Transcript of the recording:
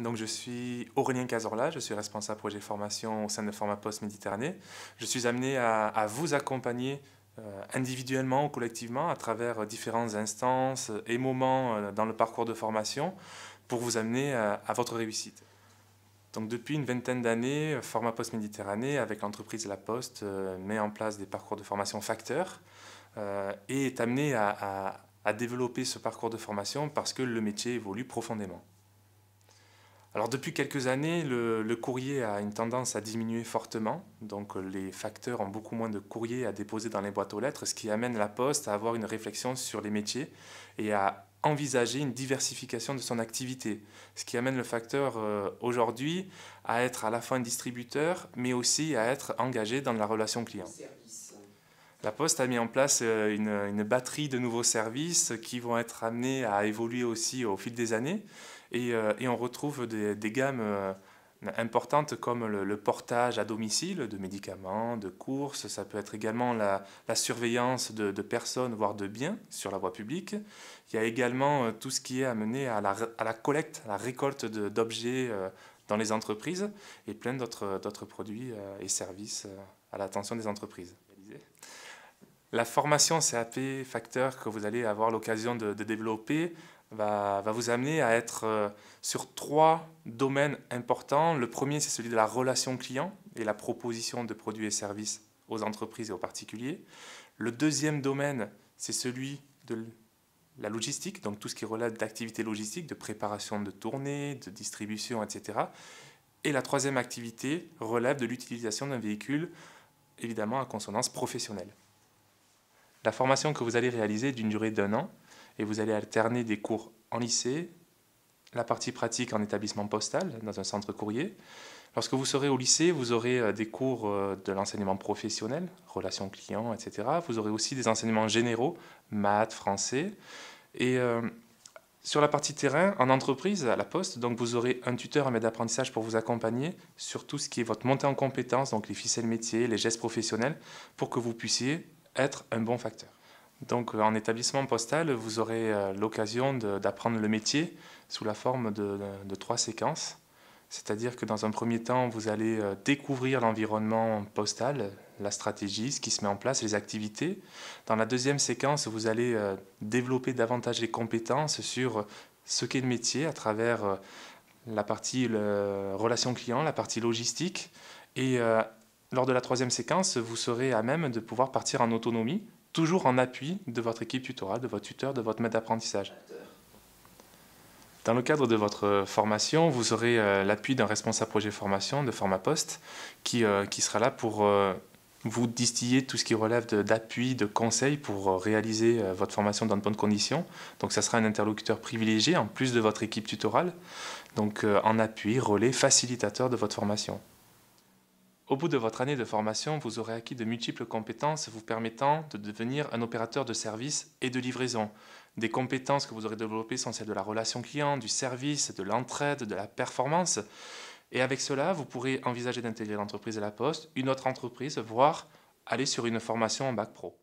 Donc, je suis Aurélien Cazorla, je suis responsable projet formation au sein de Formapost Méditerranée. Je suis amené à vous accompagner individuellement ou collectivement à travers différentes instances et moments dans le parcours de formation pour vous amener à votre réussite. Donc, depuis une vingtaine d'années, Formapost Méditerranée, avec l'entreprise La Poste, met en place des parcours de formation facteurs et est amené à développer ce parcours de formation parce que le métier évolue profondément. Alors depuis quelques années, le courrier a une tendance à diminuer fortement, donc les facteurs ont beaucoup moins de courrier à déposer dans les boîtes aux lettres, ce qui amène la Poste à avoir une réflexion sur les métiers et à envisager une diversification de son activité, ce qui amène le facteur aujourd'hui à être à la fois un distributeur, mais aussi à être engagé dans la relation client. La Poste a mis en place une batterie de nouveaux services qui vont être amenés à évoluer aussi au fil des années. Et on retrouve des gammes importantes comme le portage à domicile de médicaments, de courses. Ça peut être également la surveillance de personnes, voire de biens sur la voie publique. Il y a également tout ce qui est amené à la collecte, à la récolte d'objets dans les entreprises et plein d'autres produits et services à l'attention des entreprises. La formation CAP Facteur que vous allez avoir l'occasion de développer va vous amener à être sur 3 domaines importants. Le premier, c'est celui de la relation client et la proposition de produits et services aux entreprises et aux particuliers. Le deuxième domaine, c'est celui de la logistique, donc tout ce qui relève d'activités logistiques, de préparation de tournées, de distribution, etc. Et la troisième activité relève de l'utilisation d'un véhicule, évidemment à consonance professionnelle. La formation que vous allez réaliser est d'une durée d'1 an et vous allez alterner des cours en lycée, la partie pratique en établissement postal, dans un centre courrier. Lorsque vous serez au lycée, vous aurez des cours de l'enseignement professionnel, relations clients, etc. Vous aurez aussi des enseignements généraux, maths, français. Et sur la partie terrain, en entreprise, à la Poste, donc vous aurez un tuteur, un maître d'apprentissage pour vous accompagner sur tout ce qui est votre montée en compétences, donc les ficelles métiers, les gestes professionnels, pour que vous puissiez être un bon facteur. Donc en établissement postal, vous aurez l'occasion d'apprendre le métier sous la forme de 3 séquences. C'est-à-dire que dans un premier temps, vous allez découvrir l'environnement postal, la stratégie, ce qui se met en place, les activités. Dans la deuxième séquence, vous allez développer davantage les compétences sur ce qu'est le métier à travers la partie relation client, la partie logistique. Et lors de la troisième séquence, vous serez à même de pouvoir partir en autonomie, toujours en appui de votre équipe tutorale, de votre tuteur, de votre maître d'apprentissage. Dans le cadre de votre formation, vous aurez l'appui d'un responsable projet formation de Formapost qui sera là pour vous distiller tout ce qui relève d'appui, de conseils pour réaliser votre formation dans de bonnes conditions. Donc ça sera un interlocuteur privilégié en plus de votre équipe tutorale, donc en appui, relais, facilitateur de votre formation. Au bout de votre année de formation, vous aurez acquis de multiples compétences vous permettant de devenir un opérateur de service et de livraison. Des compétences que vous aurez développées sont celles de la relation client, du service, de l'entraide, de la performance. Et avec cela, vous pourrez envisager d'intégrer l'entreprise de la Poste, une autre entreprise, voire aller sur une formation en bac pro.